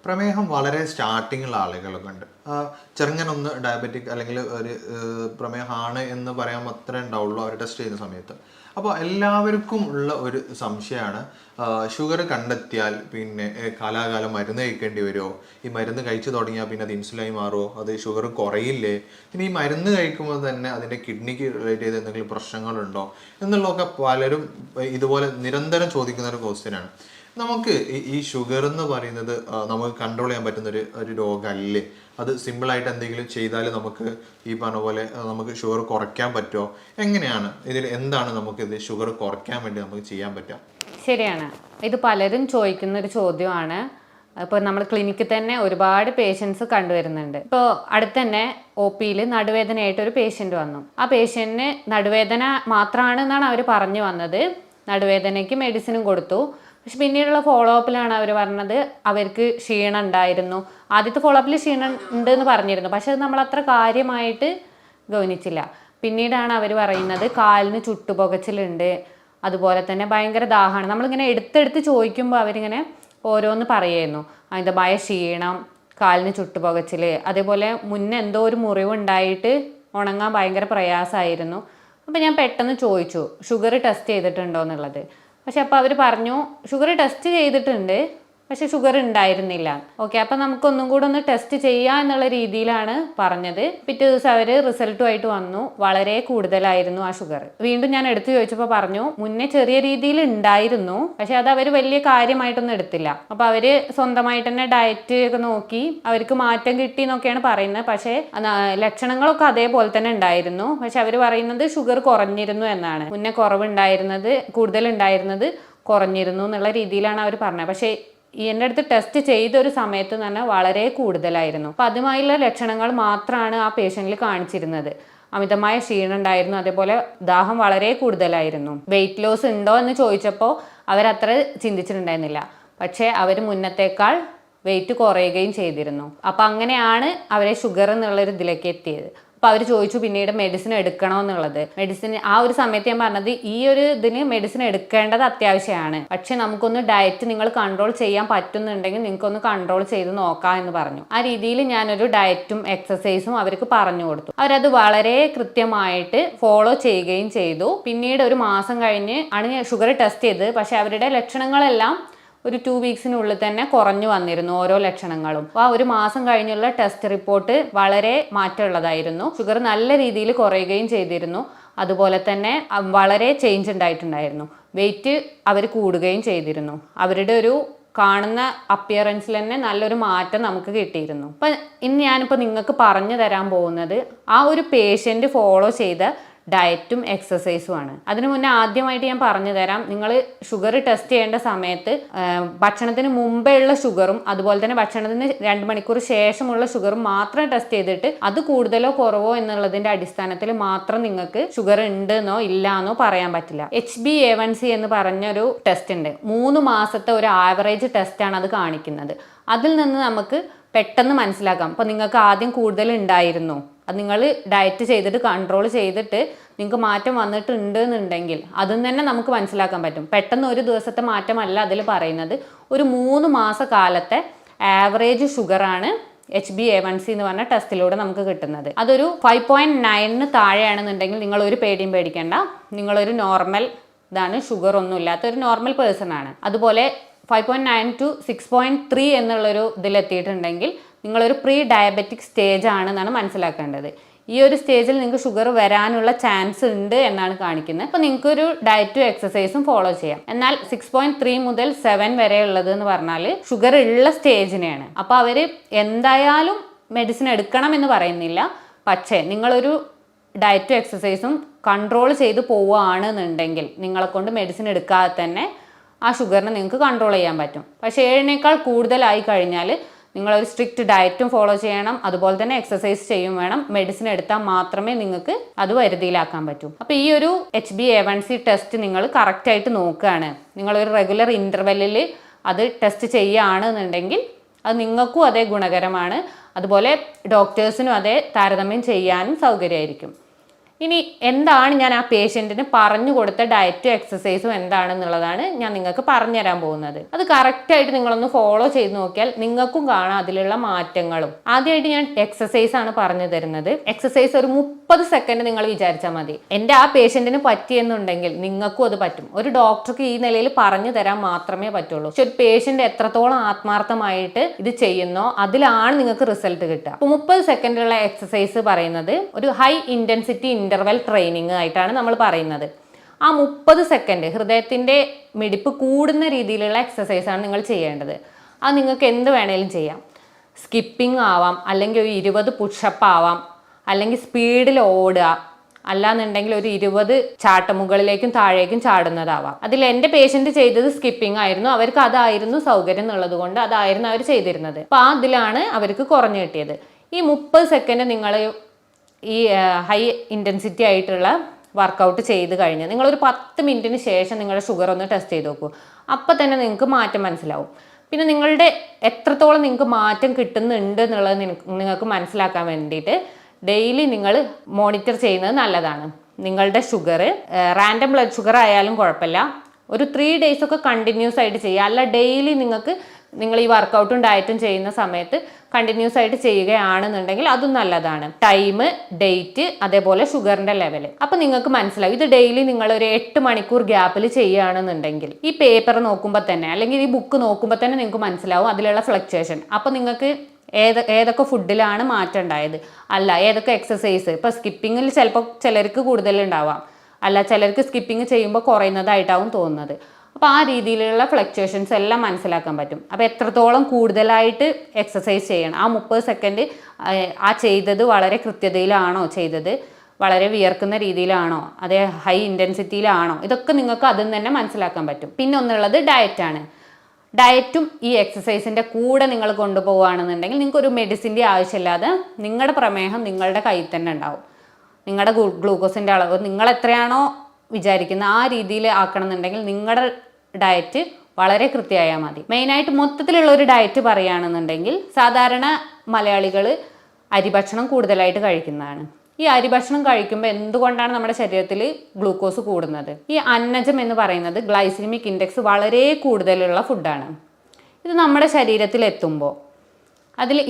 പ്രമേഹം വളരെ സ്റ്റാർട്ടിങ്ങുള്ള ആളുകളൊക്കെ ഉണ്ട്. ചെറുങ്ങനൊന്ന് ഡയബറ്റിക് അല്ലെങ്കിൽ ഒരു പ്രമേഹമാണ് എന്ന് പറയാൻ മാത്രമേ ഉണ്ടാവുള്ളൂ അവർ ടെസ്റ്റ് ചെയ്യുന്ന സമയത്ത്. അപ്പോൾ എല്ലാവർക്കും ഉള്ള ഒരു സംശയമാണ്, ഷുഗർ കണ്ടെത്തിയാൽ പിന്നെ കാലാകാലം മരുന്ന് കഴിക്കേണ്ടി വരുമോ, ഈ മരുന്ന് കഴിച്ചു തുടങ്ങിയാൽ പിന്നെ അത് ഇൻസുലിനായി മാറുമോ, അത് ഷുഗർ കുറയില്ലേ, പിന്നെ ഈ മരുന്ന് കഴിക്കുമ്പോൾ തന്നെ അതിൻ്റെ കിഡ്നിക്ക് റിലേറ്റ് ചെയ്ത് എന്തെങ്കിലും പ്രശ്നങ്ങളുണ്ടോ എന്നുള്ളതൊക്കെ പലരും ഇതുപോലെ നിരന്തരം ചോദിക്കുന്ന ഒരു ക്വസ്റ്റ്യനാണ്. നമുക്ക് ഈ ഷുഗർ എന്ന് പറയുന്നത് നമുക്ക് കൺട്രോൾ ചെയ്യാൻ പറ്റുന്ന ഒരു രോഗമല്ലേ? അത് സിമ്പിളായിട്ട് എന്തെങ്കിലും ചെയ്താൽ നമുക്ക് ഈ പറഞ്ഞ പോലെ നമുക്ക് ഷുഗർ കുറയ്ക്കാൻ പറ്റുമോ? എങ്ങനെയാണ് ഇതിൽ എന്താണ് നമുക്കിത് ഷുഗർ കുറയ്ക്കാൻ വേണ്ടി നമുക്ക് ചെയ്യാൻ പറ്റുക? ശരിയാണ്, ഇത് പലരും ചോദിക്കുന്ന ഒരു ചോദ്യമാണ്. ഇപ്പോൾ നമ്മൾ ക്ലിനിക്കിൽ തന്നെ ഒരുപാട് പേഷ്യൻസ് കണ്ടുവരുന്നുണ്ട്. ഇപ്പോൾ അടുത്ത് തന്നെ OP-യിൽ നടുവേദനയായിട്ട് ഒരു പേഷ്യൻ്റ് വന്നു. ആ പേഷ്യൻറ്റിന് നടുവേദന മാത്രമാണ് എന്നാണ് അവർ പറഞ്ഞു വന്നത്. നടുവേദനയ്ക്ക് മെഡിസിനും കൊടുത്തു. പക്ഷെ പിന്നീടുള്ള ഫോളോ അപ്പിലാണ് അവർ പറഞ്ഞത് അവർക്ക് ക്ഷീണം ഉണ്ടായിരുന്നു. ആദ്യത്തെ ഫോളോ അപ്പിൽ ക്ഷീണം ഉണ്ട് എന്ന് പറഞ്ഞിരുന്നു, പക്ഷെ അത് നമ്മൾ അത്ര കാര്യമായിട്ട് ഗൗനിച്ചില്ല. പിന്നീടാണ് അവർ പറയുന്നത് കാലിന് ചുട്ടുപുകച്ചിലുണ്ട്, അതുപോലെ തന്നെ ഭയങ്കര ദാഹമാണ്. നമ്മളിങ്ങനെ എടുത്തെടുത്ത് ചോദിക്കുമ്പോൾ അവരിങ്ങനെ ഓരോന്ന് പറയായിരുന്നു. അമിതമായ ക്ഷീണം, കാലിന് ചുട്ടുപുകച്ചിൽ, അതേപോലെ മുന്നേ എന്തോ ഒരു മുറിവുണ്ടായിട്ട് ഉണങ്ങാൻ ഭയങ്കര പ്രയാസമായിരുന്നു. അപ്പോൾ ഞാൻ പെട്ടെന്ന് ചോദിച്ചു ഷുഗർ ടെസ്റ്റ് ചെയ്തിട്ടുണ്ടോ എന്നുള്ളത്. പക്ഷെ അപ്പോൾ അവർ പറഞ്ഞു ഷുഗർ ടെസ്റ്റ് ചെയ്തിട്ടുണ്ട്, പക്ഷെ ഷുഗർ ഉണ്ടായിരുന്നില്ല. ഓക്കെ, അപ്പം നമുക്കൊന്നും കൂടെ ഒന്ന് ടെസ്റ്റ് ചെയ്യാം എന്നുള്ള രീതിയിലാണ് പറഞ്ഞത്. പിറ്റേ ദിവസം അവർ റിസൾട്ടുമായിട്ട് വന്നു, വളരെ കൂടുതലായിരുന്നു ആ ഷുഗർ. വീണ്ടും ഞാൻ എടുത്തു ചോദിച്ചപ്പോൾ പറഞ്ഞു മുന്നേ ചെറിയ രീതിയിൽ ഉണ്ടായിരുന്നു, പക്ഷെ അത് അവർ വലിയ കാര്യമായിട്ടൊന്നും എടുത്തില്ല. അപ്പോൾ അവർ സ്വന്തമായിട്ട് തന്നെ ഡയറ്റ് ഒക്കെ നോക്കി അവർക്ക് മാറ്റം കിട്ടി എന്നൊക്കെയാണ് പറയുന്നത്. പക്ഷേ ലക്ഷണങ്ങളൊക്കെ അതേപോലെ തന്നെ ഉണ്ടായിരുന്നു. പക്ഷെ അവർ പറയുന്നത് ഷുഗർ കുറഞ്ഞിരുന്നു എന്നാണ്. മുന്നേ കുറവുണ്ടായിരുന്നത് കൂടുതലുണ്ടായിരുന്നത് കുറഞ്ഞിരുന്നു എന്നുള്ള രീതിയിലാണ് അവർ പറഞ്ഞത്. പക്ഷേ എൻ്റെ അടുത്ത് ടെസ്റ്റ് ചെയ്ത ഒരു സമയത്ത് എന്ന് പറഞ്ഞാൽ വളരെ കൂടുതലായിരുന്നു. അപ്പം അതുമായുള്ള ലക്ഷണങ്ങൾ മാത്രമാണ് ആ പേഷ്യൻറ്റിൽ കാണിച്ചിരുന്നത്. അമിതമായ ക്ഷീണം ഉണ്ടായിരുന്നു, അതേപോലെ ദാഹം വളരെ കൂടുതലായിരുന്നു. വെയിറ്റ് ലോസ് ഉണ്ടോ എന്ന് ചോദിച്ചപ്പോൾ അവരത്ര ചിന്തിച്ചിട്ടുണ്ടായിരുന്നില്ല. പക്ഷേ അവർ മുന്നത്തേക്കാൾ വെയിറ്റ് കുറയുകയും ചെയ്തിരുന്നു. അപ്പം അങ്ങനെയാണ് അവരെ ഷുഗർ എന്നുള്ളൊരു ഇതിലേക്ക് എത്തിയത്. അപ്പോൾ അവർ ചോദിച്ചു പിന്നീട് മെഡിസിൻ എടുക്കണോ എന്നുള്ളത്. മെഡിസിൻ ആ ഒരു സമയത്ത് ഞാൻ പറഞ്ഞത് ഈ ഒരു ഇതിന് മെഡിസിൻ എടുക്കേണ്ടത് അത്യാവശ്യമാണ്, പക്ഷെ നമുക്കൊന്ന് ഡയറ്റ് നിങ്ങൾ കൺട്രോൾ ചെയ്യാൻ പറ്റുന്നുണ്ടെങ്കിൽ നിങ്ങൾക്കൊന്ന് കൺട്രോൾ ചെയ്ത് നോക്കാം എന്ന് പറഞ്ഞു. ആ രീതിയിൽ ഞാനൊരു ഡയറ്റും എക്സസൈസും അവർക്ക് പറഞ്ഞു കൊടുത്തു. അവരത് വളരെ കൃത്യമായിട്ട് ഫോളോ ചെയ്യുകയും ചെയ്തു. പിന്നീട് ഒരു മാസം കഴിഞ്ഞ് ആണ് ഷുഗർ ടെസ്റ്റ് ചെയ്തത്. പക്ഷെ അവരുടെ ലക്ഷണങ്ങളെല്ലാം ഒരു 2 വീക്സിനുള്ളിൽ തന്നെ കുറഞ്ഞു വന്നിരുന്നു ഓരോ ലക്ഷണങ്ങളും. അപ്പോൾ ആ ഒരു മാസം കഴിഞ്ഞുള്ള ടെസ്റ്റ് റിപ്പോർട്ട് വളരെ മാറ്റമുള്ളതായിരുന്നു. ഷുഗർ നല്ല രീതിയിൽ കുറയുകയും ചെയ്തിരുന്നു, അതുപോലെ തന്നെ വളരെ ചേഞ്ച് ഉണ്ടായിട്ടുണ്ടായിരുന്നു. വെയിറ്റ് അവർ കൂടുകയും ചെയ്തിരുന്നു. അവരുടെ ഒരു കാണുന്ന അപ്പിയറൻസിൽ തന്നെ നല്ലൊരു മാറ്റം നമുക്ക് കിട്ടിയിരുന്നു. അപ്പം ഇന്ന് ഞാനിപ്പോൾ നിങ്ങൾക്ക് പറഞ്ഞു തരാൻ പോകുന്നത് ആ ഒരു പേഷ്യൻ്റ് ഫോളോ ചെയ്ത ഡയറ്റും എക്സസൈസുമാണ്. അതിനു മുന്നേ ആദ്യമായിട്ട് ഞാൻ പറഞ്ഞു തരാം, നിങ്ങൾ ഷുഗർ ടെസ്റ്റ് ചെയ്യേണ്ട സമയത്ത് ഭക്ഷണത്തിന് മുമ്പേ ഉള്ള ഷുഗറും അതുപോലെ തന്നെ ഭക്ഷണത്തിന് 2 മണിക്കൂർ ശേഷമുള്ള ഷുഗറും മാത്രം ടെസ്റ്റ് ചെയ്തിട്ട് അത് കൂടുതലോ കുറവോ എന്നുള്ളതിന്റെ അടിസ്ഥാനത്തിൽ മാത്രം നിങ്ങൾക്ക് ഷുഗർ ഉണ്ടെന്നോ ഇല്ലാന്നോ പറയാൻ പറ്റില്ല. HbA1c എന്ന് പറഞ്ഞൊരു ടെസ്റ്റ് ഉണ്ട്. 3 മാസത്തെ ഒരു ആവറേജ് ടെസ്റ്റാണ് അത് കാണിക്കുന്നത്. അതിൽ നിന്ന് നമുക്ക് പെട്ടെന്ന് മനസ്സിലാക്കാം. അപ്പോൾ നിങ്ങൾക്ക് ആദ്യം കൂടുതൽ ഉണ്ടായിരുന്നു, അത് നിങ്ങൾ ഡയറ്റ് ചെയ്തിട്ട് കൺട്രോൾ ചെയ്തിട്ട് നിങ്ങൾക്ക് മാറ്റം വന്നിട്ടുണ്ട് എന്നുണ്ടെങ്കിൽ അതും തന്നെ നമുക്ക് മനസ്സിലാക്കാൻ പറ്റും. പെട്ടെന്ന് ഒരു ദിവസത്തെ മാറ്റമല്ല അതിൽ പറയുന്നത്, ഒരു 3 മാസ കാലത്തെ ആവറേജ് ഷുഗറാണ് HbA1c എന്ന് പറഞ്ഞ ടെസ്റ്റിലൂടെ നമുക്ക് കിട്ടുന്നത്. അതൊരു 5.9 താഴെയാണെന്നുണ്ടെങ്കിൽ നിങ്ങൾ ഒരു പേടിയും പേടിക്കേണ്ട, നിങ്ങളൊരു നോർമൽ ഇതാണ്, ഷുഗർ ഒന്നും ഇല്ലാത്ത ഒരു നോർമൽ പേഴ്സൺ ആണ്. അതുപോലെ 5.9 to 6.3 എന്നുള്ളൊരു ഇതിലെത്തിയിട്ടുണ്ടെങ്കിൽ നിങ്ങളൊരു പ്രീ ഡയബറ്റിക് സ്റ്റേജ് ആണെന്നാണ് മനസ്സിലാക്കേണ്ടത്. ഈ ഒരു സ്റ്റേജിൽ നിങ്ങൾക്ക് ഷുഗർ വരാനുള്ള ചാൻസ് ഉണ്ട് എന്നാണ് കാണിക്കുന്നത്. അപ്പോൾ നിങ്ങൾക്കൊരു ഡയറ്റും എക്സസൈസും ഫോളോ ചെയ്യാം. എന്നാൽ 6.3 മുതൽ 7 വരെ ഉള്ളത് എന്ന് പറഞ്ഞാൽ ഷുഗർ ഉള്ള സ്റ്റേജിനെയാണ്. അപ്പോൾ അവർ എന്തായാലും മെഡിസിൻ എടുക്കണം എന്ന് പറയുന്നില്ല, പക്ഷേ നിങ്ങളൊരു ഡയറ്റും എക്സസൈസും കൺട്രോൾ ചെയ്ത് പോവുകയാണെന്നുണ്ടെങ്കിൽ നിങ്ങളെ കൊണ്ട് മെഡിസിൻ എടുക്കാതെ തന്നെ ആ ഷുഗറിനെ നിങ്ങൾക്ക് കൺട്രോൾ ചെയ്യാൻ പറ്റും. പക്ഷേ 7നേക്കാൾ കൂടുതലായി കഴിഞ്ഞാൽ നിങ്ങളൊരു സ്ട്രിക്റ്റ് ഡയറ്റും ഫോളോ ചെയ്യണം, അതുപോലെ തന്നെ എക്സസൈസ് ചെയ്യും വേണം. മെഡിസിൻ എടുത്താൽ മാത്രമേ നിങ്ങൾക്ക് അത് വരുതിയിലാക്കാൻ പറ്റൂ. അപ്പോൾ ഈ ഒരു HbA1c ടെസ്റ്റ് നിങ്ങൾ കറക്റ്റായിട്ട് നോക്കുകയാണ്, നിങ്ങളൊരു റെഗുലർ ഇൻ്റർവെല്ലിൽ അത് ടെസ്റ്റ് ചെയ്യുകയാണെന്നുണ്ടെങ്കിൽ അത് നിങ്ങൾക്കും അതേ ഗുണകരമാണ്, അതുപോലെ ഡോക്ടേഴ്സിനും അതേ താരതമ്യം ചെയ്യാനും സൗകര്യമായിരിക്കും. ഇനി എന്താണ് ഞാൻ ആ പേഷ്യൻറ്റിന് പറഞ്ഞു കൊടുത്ത ഡയറ്റും എക്സസൈസും എന്താണെന്നുള്ളതാണ് ഞാൻ നിങ്ങൾക്ക് പറഞ്ഞു തരാൻ പോകുന്നത്. അത് കറക്റ്റായിട്ട് നിങ്ങളൊന്ന് ഫോളോ ചെയ്ത് നോക്കിയാൽ നിങ്ങൾക്കും കാണാം അതിലുള്ള മാറ്റങ്ങളും. ആദ്യമായിട്ട് ഞാൻ എക്സസൈസ് ആണ് പറഞ്ഞു തരുന്നത്. എക്സസൈസ് ഒരു 30 സെക്കൻഡ് നിങ്ങൾ വിചാരിച്ചാൽ മതി. എൻ്റെ ആ പേഷ്യൻറ്റിന് പറ്റിയെന്നുണ്ടെങ്കിൽ നിങ്ങൾക്കും അത് പറ്റും. ഒരു ഡോക്ടർക്ക് ഈ നിലയിൽ പറഞ്ഞു തരാൻ മാത്രമേ പറ്റുള്ളൂ. പക്ഷെ ഒരു പേഷ്യൻ്റ് എത്രത്തോളം ആത്മാർത്ഥമായിട്ട് ഇത് ചെയ്യുന്നോ അതിലാണ് നിങ്ങൾക്ക് റിസൾട്ട് കിട്ടുക. അപ്പോൾ 30 സെക്കൻഡുള്ള എക്സസൈസ് പറയുന്നത് ഒരു ഹൈ ഇൻറ്റൻസിറ്റി ഇന്റർവെൽ ട്രെയിനിങ് ആയിട്ടാണ് നമ്മൾ പറയുന്നത്. ആ 30 സെക്കൻഡ് ഹൃദയത്തിൻ്റെ മിടിപ്പ് കൂടുന്ന രീതിയിലുള്ള എക്സസൈസാണ് നിങ്ങൾ ചെയ്യേണ്ടത്. അത് നിങ്ങൾക്ക് എന്ത് വേണേലും ചെയ്യാം. സ്കിപ്പിംഗ് ആവാം, അല്ലെങ്കിൽ ഒരു 20 പുഷപ്പ് ആവാം, അല്ലെങ്കിൽ സ്പീഡിൽ ഓടുക, അല്ലാന്നുണ്ടെങ്കിൽ ഒരു 20 ചാട്ടമുകളിലേക്കും താഴേക്കും ചാടുന്നതാവാം. അതിൽ എൻ്റെ പേഷ്യൻ്റ് ചെയ്തത് സ്കിപ്പിംഗ് ആയിരുന്നു. അവർക്ക് അതായിരുന്നു സൗകര്യം എന്നുള്ളത് കൊണ്ട് അതായിരുന്നു അവർ ചെയ്തിരുന്നത്. അപ്പോൾ അതിലാണ് അവർക്ക് കുറഞ്ഞു കിട്ടിയത്. ഈ 30 സെക്കൻഡ് നിങ്ങൾ ഈ ഹൈ ഇൻറ്റൻസിറ്റി ആയിട്ടുള്ള വർക്കൗട്ട് ചെയ്ത് കഴിഞ്ഞ് നിങ്ങളൊരു 10 മിനിറ്റിന് ശേഷം നിങ്ങളുടെ ഷുഗർ ഒന്ന് ടെസ്റ്റ് ചെയ്ത് നോക്കൂ. അപ്പം തന്നെ നിങ്ങൾക്ക് മാറ്റം മനസ്സിലാവും. പിന്നെ നിങ്ങളുടെ എത്രത്തോളം നിങ്ങൾക്ക് മാറ്റം കിട്ടുന്നുണ്ട് എന്നുള്ളത് നിങ്ങൾക്ക് മനസ്സിലാക്കാൻ വേണ്ടിയിട്ട് ഡെയിലി നിങ്ങൾ മോണിറ്റർ ചെയ്യുന്നത് നല്ലതാണ്. നിങ്ങളുടെ ഷുഗർ റാൻഡം ബ്ലഡ് ഷുഗർ ആയാലും കുഴപ്പമില്ല, ഒരു 3 ഡേയ്സ് ഒക്കെ കണ്ടിന്യൂസ് ആയിട്ട് ചെയ്യുക. അല്ല ഡെയിലി നിങ്ങൾ ഈ വർക്കൗട്ടും ഡയറ്റും ചെയ്യുന്ന സമയത്ത് കണ്ടിന്യൂസ് ആയിട്ട് ചെയ്യുകയാണെന്നുണ്ടെങ്കിൽ അതും നല്ലതാണ്. ടൈം, ഡേറ്റ്, അതേപോലെ ഷുഗറിന്റെ ലെവൽ. അപ്പൊ നിങ്ങൾക്ക് മനസ്സിലാവും ഇത് ഡെയിലി നിങ്ങൾ ഒരു 8 മണിക്കൂർ ഗ്യാപ്പിൽ ചെയ്യുകയാണെന്നുണ്ടെങ്കിൽ ഈ പേപ്പർ നോക്കുമ്പോൾ തന്നെ അല്ലെങ്കിൽ ഈ ബുക്ക് നോക്കുമ്പോൾ തന്നെ നിങ്ങൾക്ക് മനസ്സിലാവും അതിലുള്ള ഫ്ലക്ച്വേഷൻ. അപ്പൊ നിങ്ങൾക്ക് ഏതൊക്കെ ഫുഡിലാണ് മാറ്റം ഉണ്ടായത്, അല്ല ഏതൊക്കെ എക്സസൈസ്. ഇപ്പൊ സ്കിപ്പിങ്ങിൽ ചിലപ്പോൾ ചിലർക്ക് കൂടുതലുണ്ടാവാം, അല്ല ചിലർക്ക് സ്കിപ്പിംഗ് ചെയ്യുമ്പോൾ കുറയുന്നതായിട്ടാവും തോന്നുന്നത്. അപ്പോൾ ആ രീതിയിലുള്ള ഫ്ലക്ച്വേഷൻസ് എല്ലാം മനസ്സിലാക്കാൻ പറ്റും. അപ്പോൾ എത്രത്തോളം കൂടുതലായിട്ട് എക്സസൈസ് ചെയ്യണം, ആ 30 സെക്കൻഡ് ആ ചെയ്തത് വളരെ കൃത്യതയിലാണോ ചെയ്തത്, വളരെ വിയർക്കുന്ന രീതിയിലാണോ, അതേ ഹൈ ഇൻറ്റൻസിറ്റിയിലാണോ, ഇതൊക്കെ നിങ്ങൾക്ക് അതിൽ തന്നെ മനസ്സിലാക്കാൻ പറ്റും. പിന്നെ ഒന്നുള്ളത് ഡയറ്റാണ്. ഡയറ്റും ഈ എക്സസൈസിൻ്റെ കൂടെ നിങ്ങൾ കൊണ്ടുപോവുകയാണെന്നുണ്ടെങ്കിൽ നിങ്ങൾക്ക് ഒരു മെഡിസിൻ്റെ ആവശ്യമില്ലാതെ നിങ്ങളുടെ പ്രമേഹം നിങ്ങളുടെ കയ്യിൽ തന്നെ ഉണ്ടാവും. നിങ്ങളുടെ ഗ്ലൂക്കോസിൻ്റെ അളവ് നിങ്ങൾ എത്രയാണോ വിചാരിക്കുന്നത് ആ രീതിയിൽ ആക്കണമെന്നുണ്ടെങ്കിൽ നിങ്ങളുടെ ഡയറ്റ് വളരെ കൃത്യമായാൽ മതി. മെയിനായിട്ട് മൊത്തത്തിലുള്ള ഒരു ഡയറ്റ് പറയുകയാണെന്നുണ്ടെങ്കിൽ സാധാരണ മലയാളികൾ അരിഭക്ഷണം കൂടുതലായിട്ട് കഴിക്കുന്നതാണ്. ഈ അരിഭക്ഷണം കഴിക്കുമ്പോൾ എന്തുകൊണ്ടാണ് നമ്മുടെ ശരീരത്തിൽ ഗ്ലൂക്കോസ് കൂടുന്നത്? ഈ അന്നജം എന്ന് പറയുന്നത് ഗ്ലൈസിമിക് ഇൻഡെക്സ് വളരെ കൂടുതലുള്ള ഫുഡാണ്. ഇത് നമ്മുടെ ശരീരത്തിൽ എത്തുമ്പോൾ അതിൽ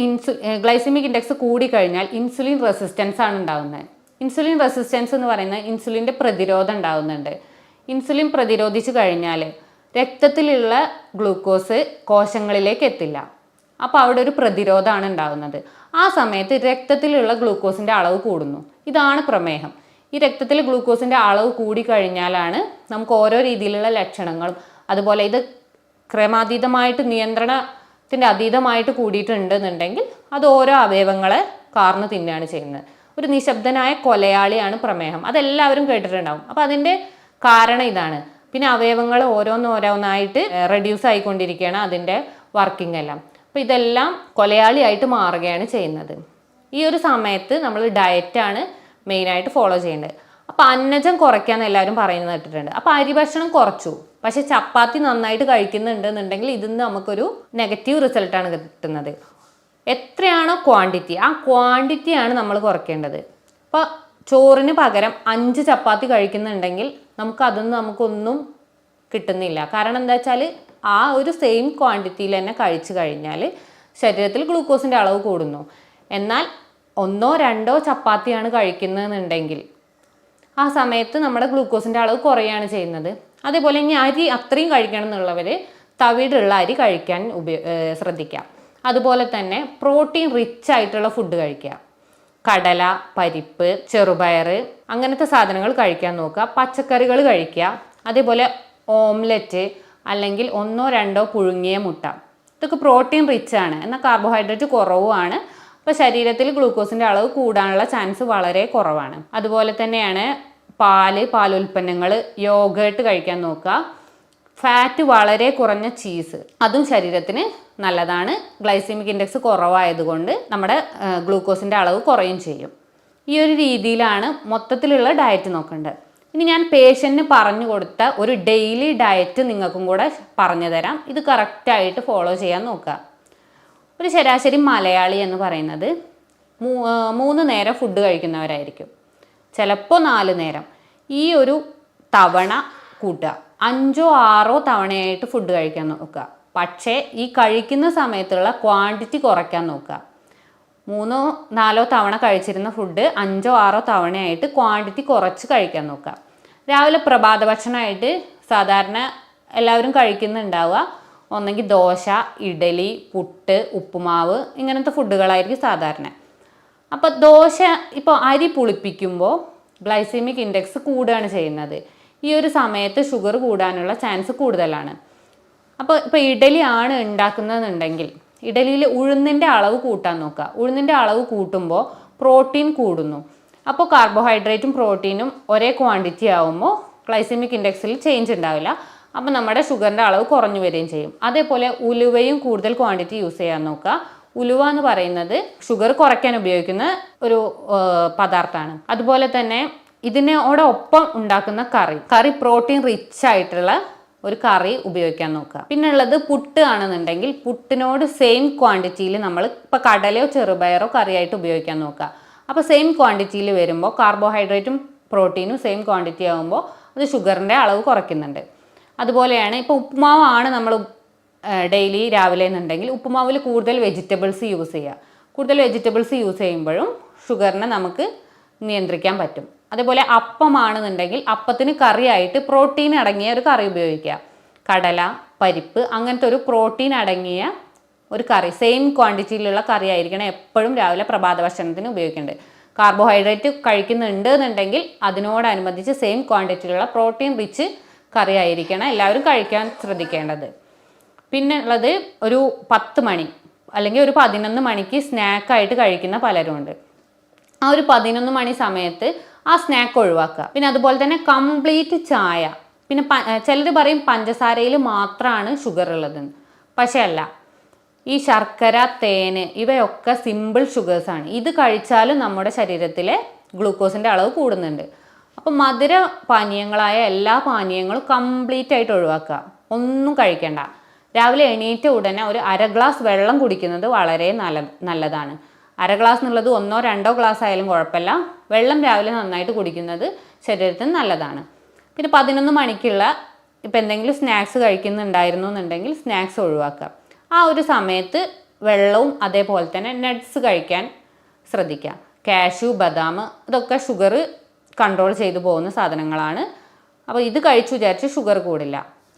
ഗ്ലൈസിമിക് ഇൻഡെക്സ് കൂടിക്കഴിഞ്ഞാൽ ഇൻസുലിൻ റെസിസ്റ്റൻസ് ആണ് ഉണ്ടാകുന്നത്. ഇൻസുലിൻ റെസിസ്റ്റൻസ് എന്ന് പറയുന്നത് ഇൻസുലിൻ്റെ പ്രതിരോധം ഉണ്ടാകുന്നുണ്ട്. ഇൻസുലിൻ പ്രതിരോധിച്ച് കഴിഞ്ഞാൽ രക്തത്തിലുള്ള ഗ്ലൂക്കോസ് കോശങ്ങളിലേക്ക് എത്തില്ല. അപ്പോൾ അവിടെ ഒരു പ്രതിരോധമാണ് ഉണ്ടാകുന്നത്. ആ സമയത്ത് രക്തത്തിലുള്ള ഗ്ലൂക്കോസിൻ്റെ അളവ് കൂടുന്നു. ഇതാണ് പ്രമേഹം. ഈ രക്തത്തിൽ ഗ്ലൂക്കോസിൻ്റെ അളവ് കൂടിക്കഴിഞ്ഞാലാണ് നമുക്ക് ഓരോ രീതിയിലുള്ള ലക്ഷണങ്ങളും, അതുപോലെ ഇത് ക്രമാതീതമായിട്ട് നിയന്ത്രണത്തിൻ്റെ അതീതമായിട്ട് കൂടിയിട്ടുണ്ടെന്നുണ്ടെങ്കിൽ അത് ഓരോ അവയവങ്ങളെ കാർന്ന് തിന്നുകയാണ് ചെയ്യുന്നത്. ഒരു നിശബ്ദനായ കൊലയാളിയാണ് പ്രമേഹം. അതെല്ലാവരും കേട്ടിട്ടുണ്ടാവും. അപ്പോൾ അതിൻ്റെ കാരണം ഇതാണ്. പിന്നെ അവയവങ്ങൾ ഓരോന്നോരോന്നായിട്ട് റെഡ്യൂസ് ആയിക്കൊണ്ടിരിക്കുകയാണ് അതിൻ്റെ വർക്കിംഗ് എല്ലാം. അപ്പോൾ ഇതെല്ലാം കൊലയാളിയായിട്ട് മാറുകയാണ് ചെയ്യുന്നത്. ഈ ഒരു സമയത്ത് നമ്മൾ ഡയറ്റാണ് മെയിനായിട്ട് ഫോളോ ചെയ്യേണ്ടത്. അപ്പോൾ അന്നജം കുറയ്ക്കാന്ന് എല്ലാവരും പറയുന്നത് കേട്ടിട്ടുണ്ട്. അപ്പോൾ അരിഭക്ഷണം കുറച്ചു, പക്ഷെ ചപ്പാത്തി നന്നായിട്ട് കഴിക്കുന്നുണ്ടെന്നുണ്ടെങ്കിൽ ഇതിന്ന് നമുക്കൊരു നെഗറ്റീവ് റിസൾട്ടാണ് കിട്ടുന്നത്. എത്രയാണോ ക്വാണ്ടിറ്റി, ആ ക്വാണ്ടിറ്റിയാണ് നമ്മൾ കുറയ്ക്കേണ്ടത്. അപ്പോൾ ചോറിന് പകരം 5 ചപ്പാത്തി കഴിക്കുന്നുണ്ടെങ്കിൽ നമുക്കൊന്നും കിട്ടുന്നില്ല. കാരണം എന്താ വെച്ചാൽ ആ ഒരു സെയിം ക്വാണ്ടിറ്റിയിൽ തന്നെ കഴിച്ചു കഴിഞ്ഞാൽ ശരീരത്തിൽ ഗ്ലൂക്കോസിൻ്റെ അളവ് കൂടുന്നു. എന്നാൽ 1 or 2 ചപ്പാത്തിയാണ് കഴിക്കുന്നതെന്നുണ്ടെങ്കിൽ ആ സമയത്ത് നമ്മുടെ ഗ്ലൂക്കോസിൻ്റെ അളവ് കുറയുകയാണ് ചെയ്യുന്നത്. അതേപോലെ ഇനി അരി അത്രയും കഴിക്കണം എന്നുള്ളവർ തവിടുള്ള അരി കഴിക്കാൻ ശ്രദ്ധിക്കാം. അതുപോലെ തന്നെ പ്രോട്ടീൻ റിച്ച് ആയിട്ടുള്ള ഫുഡ് കഴിക്കുക. കടല, പരിപ്പ്, ചെറുപയർ അങ്ങനത്തെ സാധനങ്ങൾ കഴിക്കാൻ നോക്കുക. പച്ചക്കറികൾ കഴിക്കുക. അതേപോലെ ഓംലെറ്റ് അല്ലെങ്കിൽ 1 or 2 പുഴുങ്ങിയ മുട്ട, ഇതൊക്കെ പ്രോട്ടീൻ റിച്ച് ആണ്, എന്നാൽ കാർബോഹൈഡ്രേറ്റ് കുറവുമാണ്. അപ്പോൾ ശരീരത്തിൽ ഗ്ലൂക്കോസിൻ്റെ അളവ് കൂടാനുള്ള ചാൻസ് വളരെ കുറവാണ്. അതുപോലെ തന്നെയാണ് പാലുൽപ്പന്നങ്ങൾ, യോഗേർട്ട് കഴിക്കാൻ നോക്കുക. ഫാറ്റ് വളരെ കുറഞ്ഞ ചീസ്, അതും ശരീരത്തിന് നല്ലതാണ്. ഗ്ലൈസമിക് ഇൻഡെക്സ് കുറവായതുകൊണ്ട് നമ്മുടെ ഗ്ലൂക്കോസിൻ്റെ അളവ് കുറയും ചെയ്യും. ഈ ഒരു രീതിയിലാണ് മൊത്തത്തിലുള്ള ഡയറ്റ് നോക്കേണ്ടത്. ഇനി ഞാൻ പേഷ്യൻറ്റിന് പറഞ്ഞു കൊടുത്ത ഒരു ഡെയിലി ഡയറ്റ് നിങ്ങൾക്കും കൂടെ പറഞ്ഞു തരാം. ഇത് കറക്റ്റായിട്ട് ഫോളോ ചെയ്യാൻ നോക്കുക. ഒരു ശരാശരി മലയാളി എന്ന് പറയുന്നത് 3 നേരം ഫുഡ് കഴിക്കുന്നവരായിരിക്കും. ചിലപ്പോൾ 4 നേരം. ഈ ഒരു തവണ കൂട്ടുക. 5 6 തവണയായിട്ട് ഫുഡ് കഴിക്കാൻ നോക്കുക. പക്ഷേ ഈ കഴിക്കുന്ന സമയത്തുള്ള ക്വാണ്ടിറ്റി കുറയ്ക്കാൻ നോക്കുക. 3 4 തവണ കഴിച്ചിരുന്ന ഫുഡ് 5 6 തവണയായിട്ട് ക്വാണ്ടിറ്റി കുറച്ച് കഴിക്കാൻ നോക്കുക. രാവിലെ പ്രഭാത ഭക്ഷണമായിട്ട് സാധാരണ എല്ലാവരും കഴിക്കുന്നുണ്ടാവുക ഒന്നെങ്കിൽ ദോശ, ഇഡലി, പുട്ട്, ഉപ്പുമാവ് ഇങ്ങനത്തെ ഫുഡുകളായിരിക്കും സാധാരണ. അപ്പോൾ ദോശ ഇപ്പോൾ അരി പുളിപ്പിക്കുമ്പോൾ ഗ്ലൈസീമിക് ഇൻഡെക്സ് കൂടുകയാണ് ചെയ്യുന്നത്. ഈ ഒരു സമയത്ത് ഷുഗർ കൂടാനുള്ള ചാൻസ് കൂടുതലാണ്. അപ്പോൾ ഇപ്പോൾ ഇഡലി ആണ് ഉണ്ടാക്കുന്നതെന്നുണ്ടെങ്കിൽ ഇഡലിയിൽ ഉഴുന്നിൻ്റെ അളവ് കൂട്ടാൻ നോക്കുക. ഉഴുന്നിൻ്റെ അളവ് കൂട്ടുമ്പോൾ പ്രോട്ടീൻ കൂടുന്നു. അപ്പോൾ കാർബോഹൈഡ്രേറ്റും പ്രോട്ടീനും ഒരേ ക്വാണ്ടിറ്റി ആകുമ്പോൾ ഗ്ലൈസീമിക് ഇൻഡെക്സിൽ ചേഞ്ച് ഉണ്ടാവില്ല. അപ്പോൾ നമ്മുടെ ഷുഗറിൻ്റെ അളവ് കുറഞ്ഞു വരികയും ചെയ്യും. അതേപോലെ ഉലുവയും കൂടുതൽ ക്വാണ്ടിറ്റി യൂസ് ചെയ്യാൻ നോക്കുക. ഉലുവ എന്ന് പറയുന്നത് ഷുഗർ കുറയ്ക്കാൻ ഉപയോഗിക്കുന്ന ഒരു പദാർത്ഥമാണ്. അതുപോലെ തന്നെ ഇതിനോടൊപ്പം ഉണ്ടാക്കുന്ന കറി പ്രോട്ടീൻ റിച്ച് ആയിട്ടുള്ള ഒരു കറി ഉപയോഗിക്കാൻ നോക്കുക. പിന്നെ ഉള്ളത് പുട്ട് ആണെന്നുണ്ടെങ്കിൽ പുട്ടിനോട് സെയിം ക്വാണ്ടിറ്റിയിൽ നമ്മൾ ഇപ്പോൾ കടലയോ ചെറുപയറോ കറിയായിട്ട് ഉപയോഗിക്കാൻ നോക്കുക. അപ്പോൾ സെയിം ക്വാണ്ടിറ്റിയിൽ വരുമ്പോൾ കാർബോഹൈഡ്രേറ്റും പ്രോട്ടീനും സെയിം ക്വാണ്ടിറ്റി ആകുമ്പോൾ അത് ഷുഗറിൻ്റെ അളവ് കുറയ്ക്കുന്നുണ്ട്. അതുപോലെയാണ് ഇപ്പോൾ ഉപ്പുമാവാണ് നമ്മൾ ഡെയിലി രാവിലെ എന്നുണ്ടെങ്കിൽ ഉപ്പുമാവിൽ കൂടുതൽ വെജിറ്റബിൾസ് യൂസ് ചെയ്യുക. കൂടുതൽ വെജിറ്റബിൾസ് യൂസ് ചെയ്യുമ്പോഴും ഷുഗറിനെ നമുക്ക് നിയന്ത്രിക്കാൻ പറ്റും. അതേപോലെ അപ്പമാണെന്നുണ്ടെങ്കിൽ അപ്പത്തിന് കറിയായിട്ട് പ്രോട്ടീൻ അടങ്ങിയ ഒരു കറി ഉപയോഗിക്കുക. കടല, പരിപ്പ് അങ്ങനത്തെ ഒരു പ്രോട്ടീൻ അടങ്ങിയ ഒരു കറി സെയിം ക്വാണ്ടിറ്റിയിലുള്ള കറി ആയിരിക്കണം എപ്പോഴും രാവിലെ പ്രഭാത ഭക്ഷണത്തിന് ഉപയോഗിക്കേണ്ടത്. കാർബോഹൈഡ്രേറ്റ് കഴിക്കുന്നുണ്ട് എന്നുണ്ടെങ്കിൽ അതിനോടനുബന്ധിച്ച് സെയിം ക്വാണ്ടിറ്റിയിലുള്ള പ്രോട്ടീൻ റിച്ച് കറി ആയിരിക്കണം എല്ലാവരും കഴിക്കാൻ ശ്രദ്ധിക്കേണ്ടത്. പിന്നെ ഉള്ളത് ഒരു 10 മണി അല്ലെങ്കിൽ ഒരു 11 മണിക്ക് സ്നാക്കായിട്ട് കഴിക്കുന്ന പലരുമുണ്ട്. ആ ഒരു 11 മണി സമയത്ത് ആ സ്നാക്ക് ഒഴിവാക്കുക. പിന്നെ അതുപോലെ തന്നെ കംപ്ലീറ്റ് ചായ. പിന്നെ ചിലർ പറയും പഞ്ചസാരയിൽ മാത്രമാണ് ഷുഗർ ഉള്ളതെന്ന്. പക്ഷേ അല്ല. ഈ ശർക്കര, തേന് ഇവയൊക്കെ സിമ്പിൾ ഷുഗേഴ്സാണ്. ഇത് കഴിച്ചാലും നമ്മുടെ ശരീരത്തിലെ ഗ്ലൂക്കോസിൻ്റെ അളവ് കൂടുന്നുണ്ട്. അപ്പം മധുര പാനീയങ്ങളായ എല്ലാ പാനീയങ്ങളും കംപ്ലീറ്റ് ആയിട്ട് ഒഴിവാക്കുക. ഒന്നും കഴിക്കേണ്ട. രാവിലെ എണീറ്റ ഉടനെ ഒരു 1/2 ഗ്ലാസ് വെള്ളം കുടിക്കുന്നത് വളരെ നല്ലതാണ്. 1/2 ഗ്ലാസ് എന്നുള്ളത് 1 2 ഗ്ലാസ് ആയാലും കുഴപ്പമില്ല. വെള്ളം രാവിലെ നന്നായിട്ട് കുടിക്കുന്നത് ശരീരത്തിന് നല്ലതാണ്. പിന്നെ 11 മണിക്കുള്ള ഇപ്പം എന്തെങ്കിലും സ്നാക്സ് കഴിക്കുന്നുണ്ടായിരുന്നു എന്നുണ്ടെങ്കിൽ സ്നാക്സ് ഒഴിവാക്കുക. ആ ഒരു സമയത്ത് വെള്ളവും അതേപോലെ തന്നെ നട്ട്സ് കഴിക്കാൻ ശ്രദ്ധിക്കുക. കാഷ്യൂ, ബദാം ഇതൊക്കെ ഷുഗർ കൺട്രോൾ ചെയ്തു പോകുന്ന സാധനങ്ങളാണ്. അപ്പോൾ ഇത് കഴിച്ചു വിചാരിച്ച് ഷുഗർ കൂടില്ല.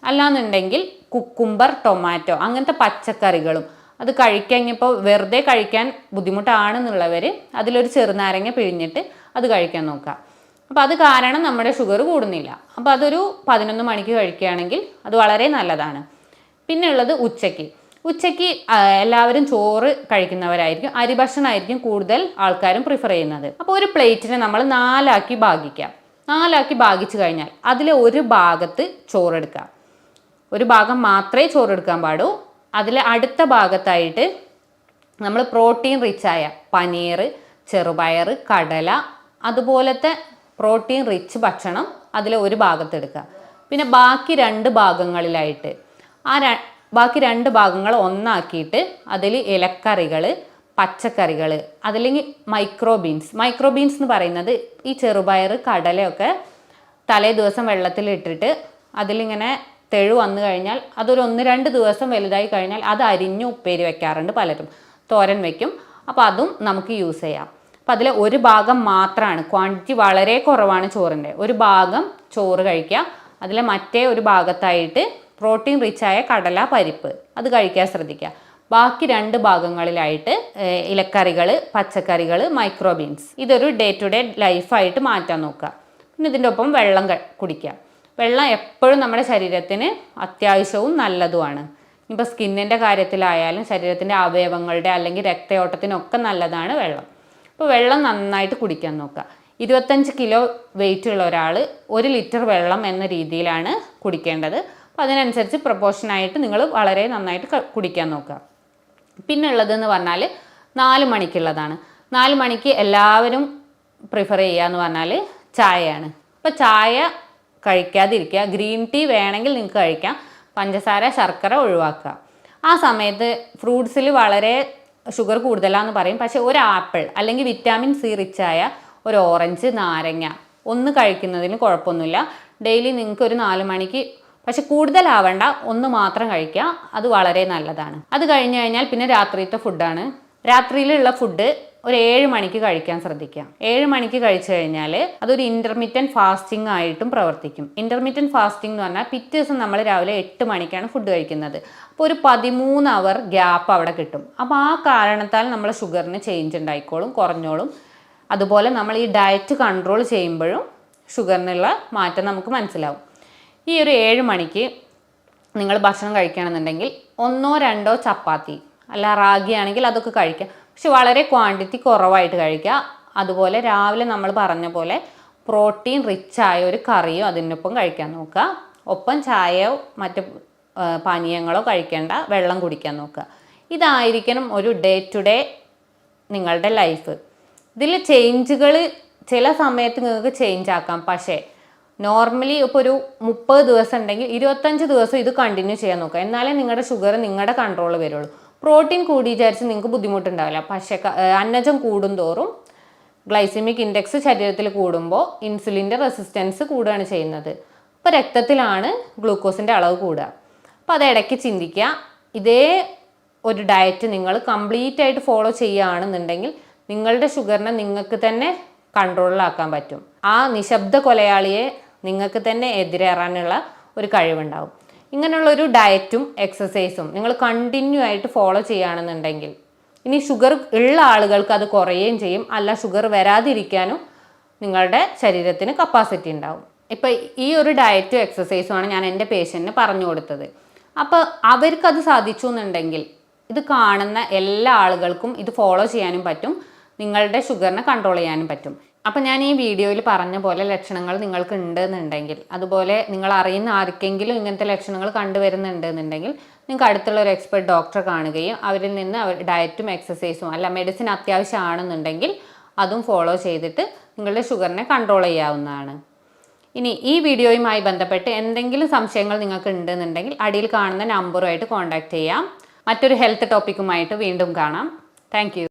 അല്ലാന്നുണ്ടെങ്കിൽ കുക്കുംബർ, ടൊമാറ്റോ അങ്ങനത്തെ പച്ചക്കറികളും അത് കഴിക്കാൻ ഇപ്പോൾ വെറുതെ കഴിക്കാൻ ബുദ്ധിമുട്ടാണെന്നുള്ളവർ അതിലൊരു ചെറുനാരങ്ങ പിഴിഞ്ഞിട്ട് അത് കഴിക്കാൻ നോക്കുക. അപ്പോൾ അത് കാരണം നമ്മുടെ ഷുഗർ കൂടുന്നില്ല. അപ്പോൾ അതൊരു 11 മണിക്ക് കഴിക്കുകയാണെങ്കിൽ അത് വളരെ നല്ലതാണ്. പിന്നെ ഉള്ളത് ഉച്ചയ്ക്ക് എല്ലാവരും ചോറ് കഴിക്കുന്നവരായിരിക്കും. അരിഭക്ഷണമായിരിക്കും കൂടുതൽ ആൾക്കാരും പ്രിഫർ ചെയ്യുന്നത്. അപ്പോൾ ഒരു പ്ലേറ്റിനെ നമ്മൾ 4 ആക്കി ഭാഗിക്കാം. 4 ആക്കി ഭാഗിച്ചു കഴിഞ്ഞാൽ അതിലെ ഒരു ഭാഗത്ത് ചോറെടുക്കുക. ഒരു ഭാഗം മാത്രമേ ചോറെടുക്കാൻ പാടൂ. അതിലെ അടുത്ത ഭാഗത്തായിട്ട് നമ്മൾ പ്രോട്ടീൻ റിച്ചായ പനീർ, ചെറുപയർ, കടല അതുപോലത്തെ പ്രോട്ടീൻ റിച്ച് ഭക്ഷണം അതിലെ ഒരു ഭാഗത്തെടുക്കുക. പിന്നെ ബാക്കി 2 ഭാഗങ്ങളിലായിട്ട് ബാക്കി 2 ഭാഗങ്ങൾ ഒന്നാക്കിയിട്ട് അതിൽ ഇലക്കറികൾ, പച്ചക്കറികൾ അതല്ലെങ്കിൽ മൈക്രോബീൻസ് എന്ന് പറയുന്നത് ഈ ചെറുപയർ, കടലയൊക്കെ തലേ ദിവസം വെള്ളത്തിലിട്ടിട്ട് അതിലിങ്ങനെ തെഴു വന്നു കഴിഞ്ഞാൽ അതൊരു 1-2 ദിവസം വലുതായി കഴിഞ്ഞാൽ അത് അരിഞ്ഞ് ഉപ്പേരി വെക്കാറുണ്ട് പലരും, തോരൻ വെക്കും. അപ്പോൾ അതും നമുക്ക് യൂസ് ചെയ്യാം. അപ്പോൾ അതിലെ ഒരു ഭാഗം മാത്രമാണ്, ക്വാണ്ടിറ്റി വളരെ കുറവാണ് ചോറിൻ്റെ. ഒരു ഭാഗം ചോറ് കഴിക്കുക. അതിലെ മറ്റേ ഒരു ഭാഗത്തായിട്ട് പ്രോട്ടീൻ റിച്ചായ കടല, പരിപ്പ് അത് കഴിക്കാൻ ശ്രദ്ധിക്കുക. ബാക്കി 2 ഭാഗങ്ങളിലായിട്ട് ഇലക്കറികൾ, പച്ചക്കറികൾ, മൈക്രോബീൻസ് ഇതൊരു ഡേ ടു ഡേ ലൈഫായിട്ട് മാറ്റാൻ നോക്കുക. പിന്നെ ഇതിൻ്റെ ഒപ്പം വെള്ളം കുടിക്കുക. വെള്ളം എപ്പോഴും നമ്മുടെ ശരീരത്തിന് അത്യാവശ്യവും നല്ലതുമാണ്. ഇപ്പോൾ സ്കിന്നിൻ്റെ കാര്യത്തിലായാലും ശരീരത്തിൻ്റെ അവയവങ്ങളുടെ അല്ലെങ്കിൽ രക്തയോട്ടത്തിനൊക്കെ നല്ലതാണ് വെള്ളം. അപ്പോൾ വെള്ളം നന്നായിട്ട് കുടിക്കാൻ നോക്കുക. 25 കിലോ വെയിറ്റ് ഉള്ള ഒരാൾ 1 ലിറ്റർ വെള്ളം എന്ന രീതിയിലാണ് കുടിക്കേണ്ടത്. അപ്പോൾ അതിനനുസരിച്ച് പ്രൊപ്പോർഷനായിട്ട് നിങ്ങൾ വളരെ നന്നായിട്ട് കുടിക്കാൻ നോക്കുക. പിന്നെ ഉള്ളതെന്ന് പറഞ്ഞാൽ 4 മണിക്കുള്ളതാണ്. 4 മണിക്ക് എല്ലാവരും പ്രിഫർ ചെയ്യുക എന്ന് പറഞ്ഞാൽ ചായയാണ്. അപ്പോൾ ചായ കഴിക്കാതിരിക്കുക. ഗ്രീൻ ടീ വേണമെങ്കിൽ നിങ്ങൾക്ക് കഴിക്കാം. പഞ്ചസാര, ശർക്കര ഒഴിവാക്കുക. ആ സമയത്ത് ഫ്രൂട്ട്സിൽ വളരെ ഷുഗർ കൂടുതലാണെന്ന് പറയും. പക്ഷേ ഒരു ആപ്പിൾ അല്ലെങ്കിൽ വിറ്റാമിൻ സി റിച്ചായ ഒരു ഓറഞ്ച്, നാരങ്ങ ഒന്ന് കഴിക്കുന്നതിന് കുഴപ്പമൊന്നുമില്ല. ഡെയിലി നിങ്ങൾക്ക് ഒരു 4 മണിക്ക്, പക്ഷെ കൂടുതലാവണ്ട, ഒന്ന് മാത്രം കഴിക്കുക, അത് വളരെ നല്ലതാണ്. അത് കഴിഞ്ഞ് കഴിഞ്ഞാൽ പിന്നെ രാത്രിയിലത്തെ ഫുഡാണ്. രാത്രിയിലുള്ള ഫുഡ് ഒരു 7 മണിക്ക് കഴിക്കാൻ ശ്രദ്ധിക്കാം. 7 മണിക്ക് കഴിച്ചു കഴിഞ്ഞാൽ അതൊരു ഇൻ്റർമീഡിയറ്റ് ഫാസ്റ്റിംഗ് ആയിട്ടും പ്രവർത്തിക്കും. ഇൻ്റർമീഡിയറ്റ് ഫാസ്റ്റിംഗ് എന്ന് പറഞ്ഞാൽ പിറ്റേ ദിവസം നമ്മൾ രാവിലെ 8 മണിക്കാണ് ഫുഡ് കഴിക്കുന്നത്. അപ്പോൾ ഒരു 13 അവർ ഗ്യാപ്പ് അവിടെ കിട്ടും. അപ്പോൾ ആ കാരണത്താൽ നമ്മളെ ഷുഗറിന് ചേഞ്ച് ഉണ്ടായിക്കോളും, കുറഞ്ഞോളും. അതുപോലെ നമ്മൾ ഈ ഡയറ്റ് കൺട്രോൾ ചെയ്യുമ്പോഴും ഷുഗറിനുള്ള മാറ്റം നമുക്ക് മനസ്സിലാവും. ഈ ഒരു 7 മണിക്ക് നിങ്ങൾ ഭക്ഷണം കഴിക്കുകയാണെന്നുണ്ടെങ്കിൽ 1-2 ചപ്പാത്തി, അല്ല റാഗി ആണെങ്കിൽ അതൊക്കെ കഴിക്കാം, പക്ഷെ വളരെ ക്വാണ്ടിറ്റി കുറവായിട്ട് കഴിക്കുക. അതുപോലെ രാവിലെ നമ്മൾ പറഞ്ഞ പോലെ പ്രോട്ടീൻ റിച്ച് ആയ ഒരു കറിയോ അതിനൊപ്പം കഴിക്കാൻ നോക്കുക. ഒപ്പം ചായയോ മറ്റ് പാനീയങ്ങളോ കഴിക്കേണ്ട, വെള്ളം കുടിക്കാൻ നോക്കുക. ഇതായിരിക്കണം ഒരു ഡേ ടു ഡേ നിങ്ങളുടെ ലൈഫ്. ഇതിൽ ചേഞ്ചുകൾ ചില സമയത്ത് നിങ്ങൾക്ക് ചേഞ്ച് ആക്കാം. പക്ഷേ നോർമലി ഇപ്പോൾ ഒരു 30 ദിവസം ഉണ്ടെങ്കിൽ 25 ദിവസം ഇത് കണ്ടിന്യൂ ചെയ്യാൻ നോക്കുക. എന്നാലേ നിങ്ങളുടെ ഷുഗർ നിങ്ങളുടെ കൺട്രോൾ വരുള്ളൂ. പ്രോട്ടീൻ കൂടി വിചാരിച്ച് നിങ്ങൾക്ക് ബുദ്ധിമുട്ടുണ്ടാവില്ല. പക്ഷേ അന്നജം കൂടുന്തോറും ഗ്ലൈസിമിക് ഇൻഡെക്സ് ശരീരത്തിൽ കൂടുമ്പോൾ ഇൻസുലിൻ്റെ റെസിസ്റ്റൻസ് കൂടുകയാണ് ചെയ്യുന്നത്. അപ്പോൾ രക്തത്തിലാണ് ഗ്ലൂക്കോസിൻ്റെ അളവ് കൂടുക. അപ്പോൾ അത് ഇടയ്ക്ക് ചിന്തിക്കുക. ഇതേ ഒരു ഡയറ്റ് നിങ്ങൾ കംപ്ലീറ്റ് ആയിട്ട് ഫോളോ ചെയ്യുകയാണെന്നുണ്ടെങ്കിൽ നിങ്ങളുടെ ഷുഗറിനെ നിങ്ങൾക്ക് തന്നെ കൺട്രോളിലാക്കാൻ പറ്റും. ആ നിശബ്ദ കൊലയാളിയെ നിങ്ങൾക്ക് തന്നെ എതിരേറാനുള്ള ഒരു കഴിവുണ്ടാവും. ഇങ്ങനെയുള്ള ഒരു ഡയറ്റും എക്സസൈസും നിങ്ങൾ കണ്ടിന്യൂ ആയിട്ട് ഫോളോ ചെയ്യുകയാണെന്നുണ്ടെങ്കിൽ ഇനി ഷുഗർ ഉള്ള ആളുകൾക്ക് അത് കുറയുകയും ചെയ്യും. അല്ല, ഷുഗർ വരാതിരിക്കാനും നിങ്ങളുടെ ശരീരത്തിന് കപ്പാസിറ്റി ഉണ്ടാവും. ഇപ്പം ഈ ഒരു ഡയറ്റും എക്സസൈസുമാണ് ഞാൻ എൻ്റെ പേഷ്യൻറ്റിന് പറഞ്ഞു കൊടുത്തത്. അപ്പോൾ അവർക്കത് സാധിച്ചു എന്നുണ്ടെങ്കിൽ ഇത് കാണുന്ന എല്ലാ ആളുകൾക്കും ഇത് ഫോളോ ചെയ്യാനും പറ്റും, നിങ്ങളുടെ ഷുഗറിനെ കൺട്രോൾ ചെയ്യാനും പറ്റും. അപ്പം ഞാൻ ഈ വീഡിയോയിൽ പറഞ്ഞ പോലെ ലക്ഷണങ്ങൾ നിങ്ങൾക്ക് ഉണ്ടെന്നുണ്ടെങ്കിൽ, അതുപോലെ നിങ്ങൾ അറിയുന്ന ആർക്കെങ്കിലും ഇങ്ങനത്തെ ലക്ഷണങ്ങൾ കണ്ടുവരുന്നുണ്ടെന്നുണ്ടെങ്കിൽ നിങ്ങൾക്ക് അടുത്തുള്ള ഒരു എക്സ്പെർട്ട് ഡോക്ടറെ കാണുകയും അവരിൽ നിന്ന് ഡയറ്റും എക്സസൈസും അല്ല മെഡിസിൻ അത്യാവശ്യമാണെന്നുണ്ടെങ്കിൽ അതും ഫോളോ ചെയ്തിട്ട് നിങ്ങളുടെ ഷുഗറിനെ കൺട്രോൾ ചെയ്യാവുന്നതാണ്. ഇനി ഈ വീഡിയോയുമായി ബന്ധപ്പെട്ട് എന്തെങ്കിലും സംശയങ്ങൾ നിങ്ങൾക്ക് ഉണ്ടെന്നുണ്ടെങ്കിൽ അടിയിൽ കാണുന്ന നമ്പറുമായിട്ട് കോൺടാക്റ്റ് ചെയ്യാം. മറ്റൊരു ഹെൽത്ത് ടോപ്പിക്കുമായിട്ട് വീണ്ടും കാണാം. Thank you.